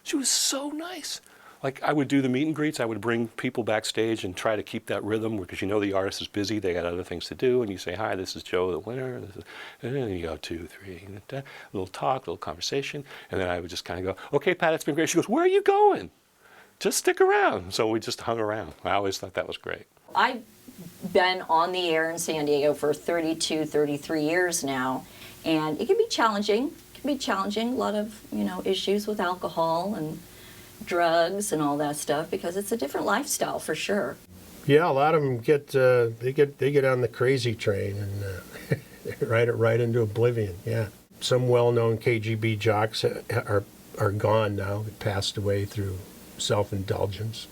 She was so nice. Like, I would do the meet and greets, I would bring people backstage and try to keep that rhythm because the artist is busy, they got other things to do, and you say, hi, this is Joe, the winner, and then you go 2, 3, a little talk, a little conversation, and then I would just kind of go, okay, Pat, it's been great. She goes, where are you going? Just stick around. So we just hung around. I always thought that was great. I've been on the air in San Diego for 32, 33 years now, and it can be challenging. can be challenging. A lot of, issues with alcohol and drugs and all that stuff, because it's a different lifestyle for sure. Yeah, a lot of them get on the crazy train and ride it right into oblivion. Yeah, some well-known KGB jocks are gone now. They passed away through self-indulgence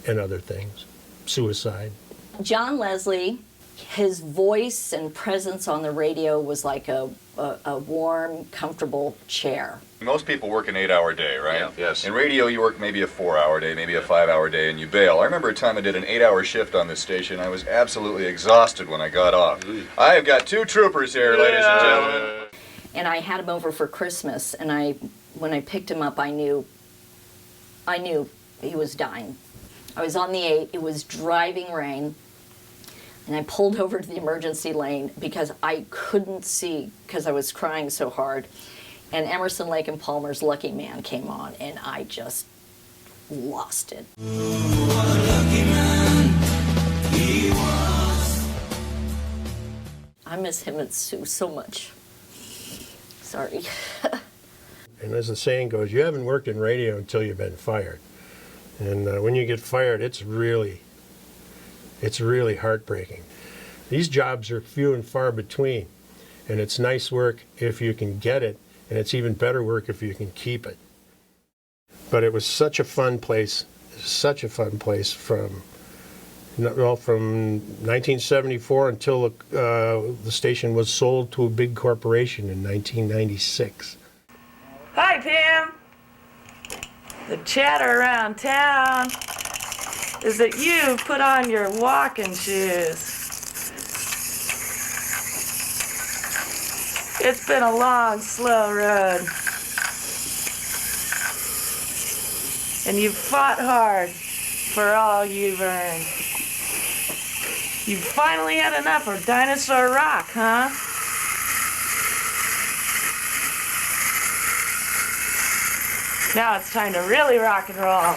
and other things, suicide. John Leslie, his voice and presence on the radio was like a warm, comfortable chair. Most people work an 8-hour day, right? Yeah. Yes. In radio, you work maybe a 4-hour day, maybe a 5-hour day, and you bail. I remember a time I did an 8-hour shift on this station. I was absolutely exhausted when I got off. I have got 2 troopers here, ladies and gentlemen. And I had him over for Christmas, and when I picked him up, I knew he was dying. I was on the 8, it was driving rain, and I pulled over to the emergency lane because I couldn't see because I was crying so hard. And Emerson, Lake and Palmer's Lucky Man came on, and I just lost it. I miss him and Sue so much. Sorry. And as the saying goes, you haven't worked in radio until you've been fired. And when you get fired, it's really heartbreaking. These jobs are few and far between, and it's nice work if you can get it, and it's even better work if you can keep it. But it was such a fun place from 1974 until the station was sold to a big corporation in 1996. Hi, Pam. The chatter around town is that you put on your walking shoes. It's been a long, slow road. And you've fought hard for all you've earned. You've finally had enough of dinosaur rock, huh? Now it's time to really rock and roll.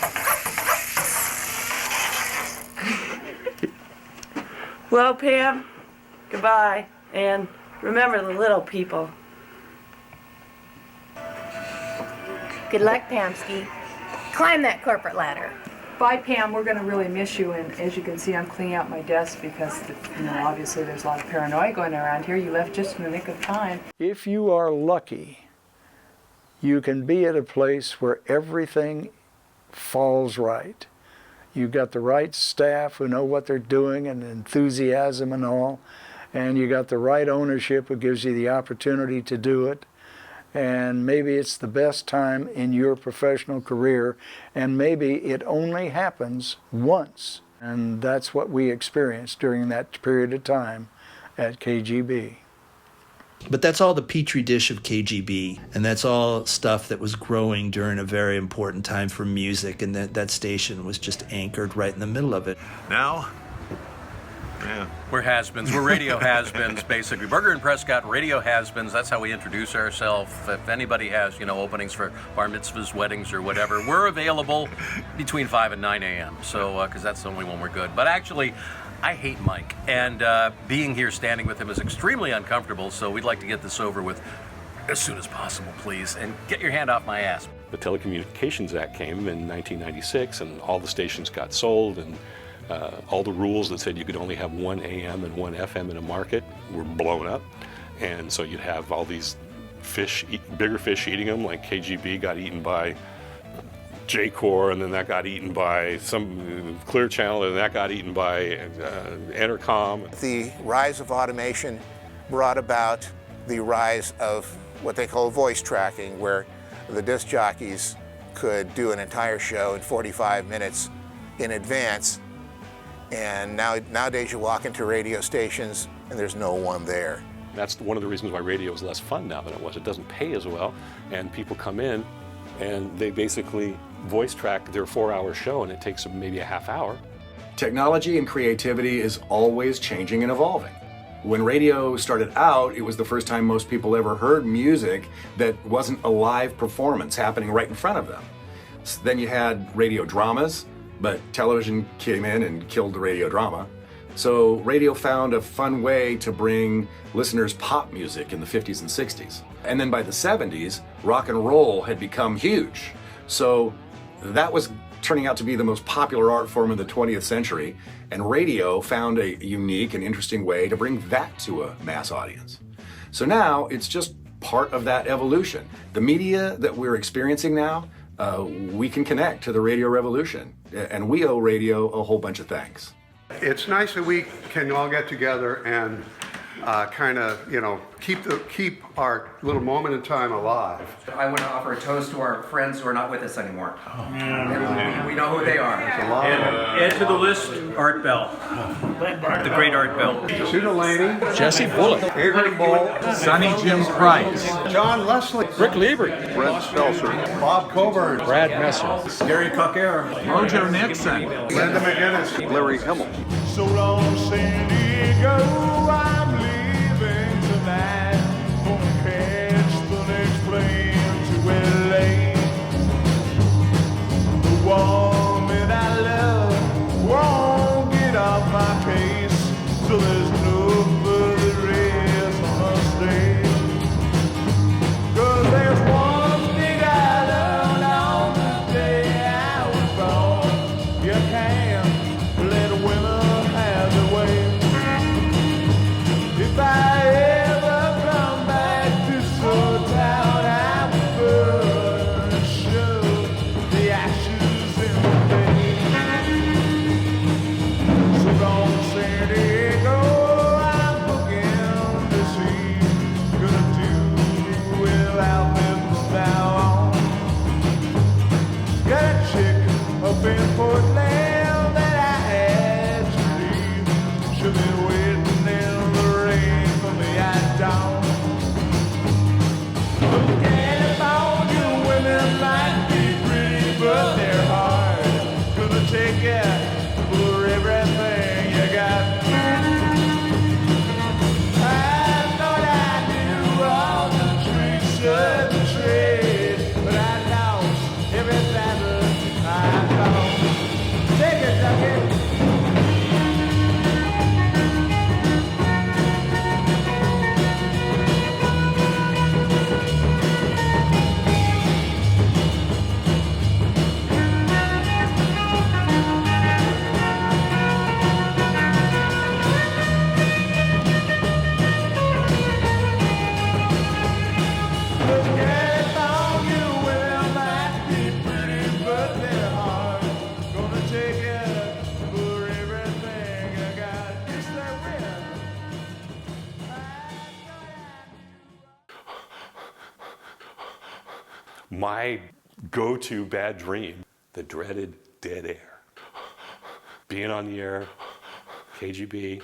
Well, Pam, goodbye, and remember the little people. Good luck, Pamski. Climb that corporate ladder. Bye, Pam. We're going to really miss you, and as you can see, I'm cleaning out my desk because, obviously there's a lot of paranoia going around here. You left just in the nick of time. If you are lucky, you can be at a place where everything falls right. You've got the right staff who know what they're doing and enthusiasm and all, and you got the right ownership who gives you the opportunity to do it. And maybe it's the best time in your professional career, and maybe it only happens once. And that's what we experienced during that period of time at KGB. But that's all the petri dish of KGB, and that's all stuff that was growing during a very important time for music, and that station was just anchored right in the middle of it. Now, yeah. We're has-beens. We're radio has-beens, basically. Berger and Prescott, radio has-beens. That's how we introduce ourselves. If anybody has, openings for bar mitzvahs, weddings, or whatever, we're available between 5 and 9 a.m. So, because that's the only one we're good. But actually, I hate Mike, and being here standing with him is extremely uncomfortable, so we'd like to get this over with as soon as possible, please, and get your hand off my ass. The Telecommunications Act came in 1996, and all the stations got sold, and all the rules that said you could only have 1 AM and 1 FM in a market were blown up, and so you'd have all these bigger fish eating them, like KGB got eaten by J-Corps, and then that got eaten by some Clear Channel, and that got eaten by Entercom. The rise of automation brought about the rise of what they call voice tracking, where the disc jockeys could do an entire show in 45 minutes in advance. And nowadays you walk into radio stations and there's no one there. That's one of the reasons why radio is less fun now than it was. It doesn't pay as well, and people come in and they basically voice track their 4-hour show, and it takes them maybe a half hour. Technology and creativity is always changing and evolving. When radio started out, it was the first time most people ever heard music that wasn't a live performance happening right in front of them. Then you had radio dramas, but television came in and killed the radio drama. So radio found a fun way to bring listeners pop music in the 50s and 60s. And then by the 70s, rock and roll had become huge. So that was turning out to be the most popular art form in the 20th century, and radio found a unique and interesting way to bring that to a mass audience. So now it's just part of that evolution. The media that we're experiencing now, we can connect to the radio revolution, and we owe radio a whole bunch of thanks. It's nice that we can all get together and kind of, keep our little moment in time alive. I want to offer a toast to our friends who are not with us anymore. We know who they are. Add to the list, Art Bell. The great Art Bell. Sue Delany. Jesse Bullock. Avery Bull. Sonny Jim Price. John Leslie. Rick Lieber. Brent Spelser. Bob Coburn. Brad Messer. Gary Cockera. Mojo Nixon. Linda McInnes. Larry Hemphill. So long, San Diego, I'm leaving tonight. Gonna catch the next plane to LA. The woman I love won't get off my case, so there's no further rest I must stay. 'Cause there's one thing I learned on the day I was born. You can't let women have their way. If I ever come back to Soul Town, I will burn and shove the ashes in the bay. So long, San Diego, I'm looking to see. Gonna do without them from now on. Got a chick up in Portland that I had to leave. She'll be waiting in the rain for me at dawn. Look at all you women might be pretty, but they're hard. Gonna take you for everything you got. I thought I knew all the tricks of the trade, but I lost every battle I fought. Take it, Ducky. My go-to bad dream, the dreaded dead air. Being on the air, KGB,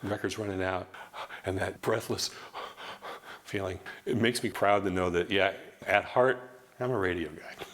records running out, and that breathless feeling. It makes me proud to know that, yeah, at heart, I'm a radio guy.